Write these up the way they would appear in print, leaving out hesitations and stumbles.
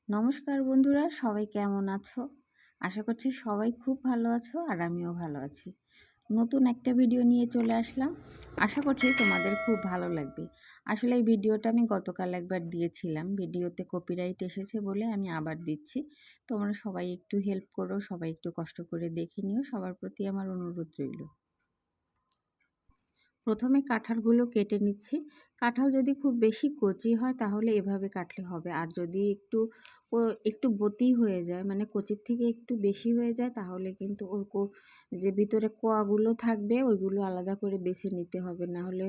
নমস্কার বন্ধুরা, সবাই কেমন আছো? আশা করছি সবাই খুব ভালো আছো আর আমিও ভালো আছি। নতুন একটা ভিডিও নিয়ে চলে আসলাম। আশা করছি তোমাদের খুব ভালো লাগবে। আসলে এই ভিডিওটা আমি গতকাল একবার দিয়েছিলাম, ভিডিওতে কপিরাইট এসেছে বলে আমি আবার দিচ্ছি। তোমরা সবাই একটু হেল্প করো, সবাই একটু কষ্ট করে দেখে নিও, সবার প্রতি আমার অনুরোধ রইল। প্রথমে কাঁঠালগুলো কেটে নিচ্ছি। কাঁঠাল যদি খুব বেশি কচি হয় তাহলে এভাবে কাটলে হবে, আর যদি একটু বতি হয়ে যায়, মানে কচির থেকে একটু বেশি হয়ে যায়, তাহলে কিন্তু ওর যে ভিতরে কোয়াগুলো থাকবে ওইগুলো আলাদা করে বেছে নিতে হবে, না হলে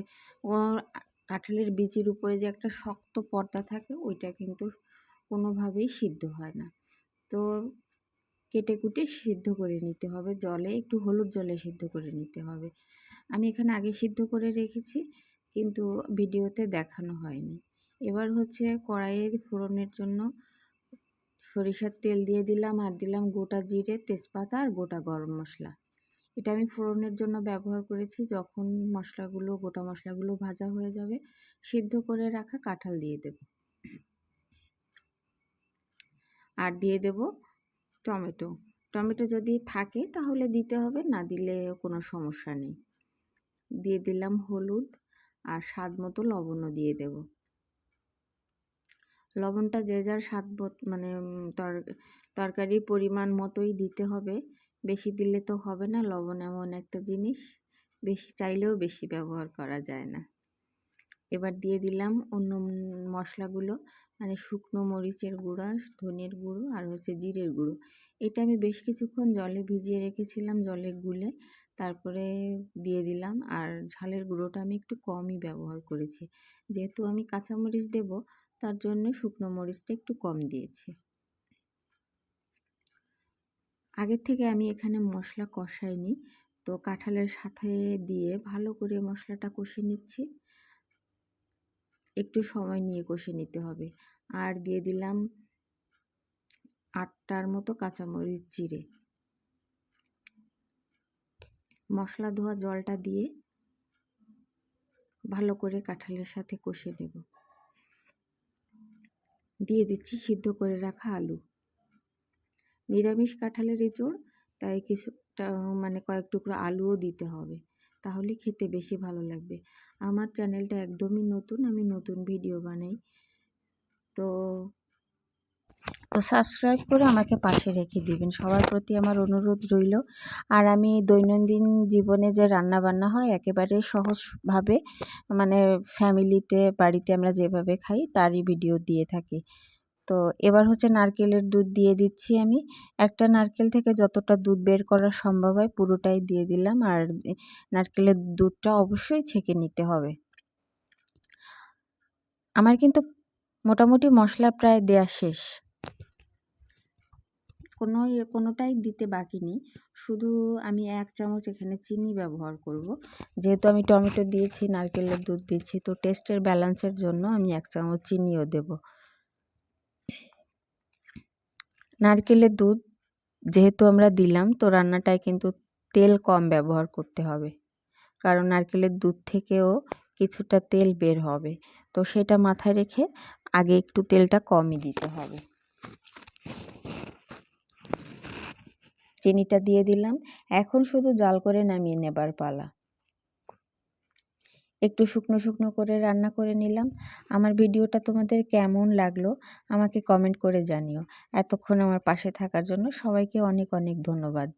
ও কাঁঠালের বিচির উপরে যে একটা শক্ত পর্দা থাকে ওইটা কিন্তু কোনোভাবেই সিদ্ধ হয় না। তো কেটে কুটে সিদ্ধ করে নিতে হবে, জলে একটু হলুদ জলে সিদ্ধ করে নিতে হবে। আমি এখানে আগে সিদ্ধ করে রেখেছি, কিন্তু ভিডিওতে দেখানো হয়নি। এবার হচ্ছে কড়াইয়ে ফোড়নের জন্য সরিষার তেল দিয়ে দিলাম, আর দিলাম গোটা জিরে, তেজপাতা আর গোটা গরম মশলা। এটা আমি ফোড়নের জন্য ব্যবহার করেছি। যখন গোটা মশলাগুলো ভাজা হয়ে যাবে, সিদ্ধ করে রাখা কাঁঠাল দিয়ে দেব, আর দিয়ে দেব টমেটো। টমেটো যদি থাকে তাহলে দিতে হবে, না দিলে কোনো সমস্যা নেই। দিয়ে দিলাম হলুদ, আর স্বাদ মতো লবণও দিয়ে দেব। লবণটা যে যার স্বাদ মানে তরকারির পরিমাণ মতোই দিতে হবে, বেশি দিলে তো হবে না। লবণ এমন একটা জিনিস, বেশি চাইলেও বেশি ব্যবহার করা যায় না। এবার দিয়ে দিলাম অন্য মশলাগুলো, মানে শুকনো মরিচের গুঁড়া, ধনের গুঁড়ো আর হচ্ছে জিরের গুঁড়ো। এটা আমি বেশ কিছুক্ষণ জলে ভিজিয়ে রেখেছিলাম, জলে গুলে তারপরে দিয়ে দিলাম। আর ঝালের গুঁড়োটা আমি একটু কমই ব্যবহার করেছি, যেহেতু আমি কাঁচামরিচ দেব, তার জন্য শুকনো মরিচটা একটু কম দিয়েছি। আগের থেকে আমি এখানে মশলা কষাইনি, তো কাঁঠালের সাথে দিয়ে ভালো করে মশলাটা কষে নিচ্ছি। একটু সময় নিয়ে কষে নিতে হবে। আর দিয়ে দিলাম 8টার মতো কাঁচামরিচ চিড়ে। মশলা ধোয়া জলটা দিয়ে ভালো করে কাঁঠালের সাথে কষে নেব। দিয়ে দিচ্ছি সিদ্ধ করে রাখা আলু। নিরামিষ কাঁঠালের এঁচোড়, তাই কিছুটা মানে কয়েক টুকরো আলুও দিতে হবে, তাহলে খেতে বেশি ভালো লাগবে। আমার চ্যানেলটা একদমই নতুন, আমি নতুন ভিডিও বানাই, তো সাবস্ক্রাইব করে আমাকে পাশে রেখে দিবেন, সবার প্রতি আমার অনুরোধ রইল। আর আমি দৈনন্দিন জীবনে যে রান্না বান্না হয় একেবারে সহজভাবে, মানে ফ্যামিলিতে বাড়িতে আমরা যেভাবে খাই তারই ভিডিও দিয়ে থাকি। তো এবার হচ্ছে নারকেলের দুধ দিয়ে দিচ্ছি আমি। একটা নারকেল থেকে যতটা দুধ বের করা সম্ভব হয় পুরোটাই দিয়ে দিলাম, আর নারকেলের দুধটা অবশ্যই ছেঁকে নিতে হবে। আমার কিন্তু মোটামুটি মশলা প্রায় দেয়া শেষ, কোনোটাই দিতে বাকি নেই। শুধু আমি 1 চামচ এখানে চিনি ব্যবহার করব, যেহেতু আমি টমেটো দিয়েছি, নারকেলের দুধ দিচ্ছি, তো টেস্টের ব্যালেন্সের জন্য আমি 1 চামচ চিনিও দেব। নারকেলের দুধ যেহেতু আমরা দিলাম, তো রান্নাটায় কিন্তু তেল কম ব্যবহার করতে হবে, কারণ নারকেলের দুধ থেকেও কিছুটা তেল বের হবে, তো সেটা মাথায় রেখে আগে একটু তেলটা কমই দিতে হবে। চিনিটা দিয়ে দিলাম, এখন শুধু জাল করে নামিয়ে নেবার পালা। একটু শুকনো শুকনো করে রান্না করে নিলাম। আমার ভিডিওটা তোমাদের কেমন লাগলো আমাকে কমেন্ট করে জানিও। এতক্ষণ আমার পাশে থাকার জন্য সবাইকে অনেক অনেক ধন্যবাদ।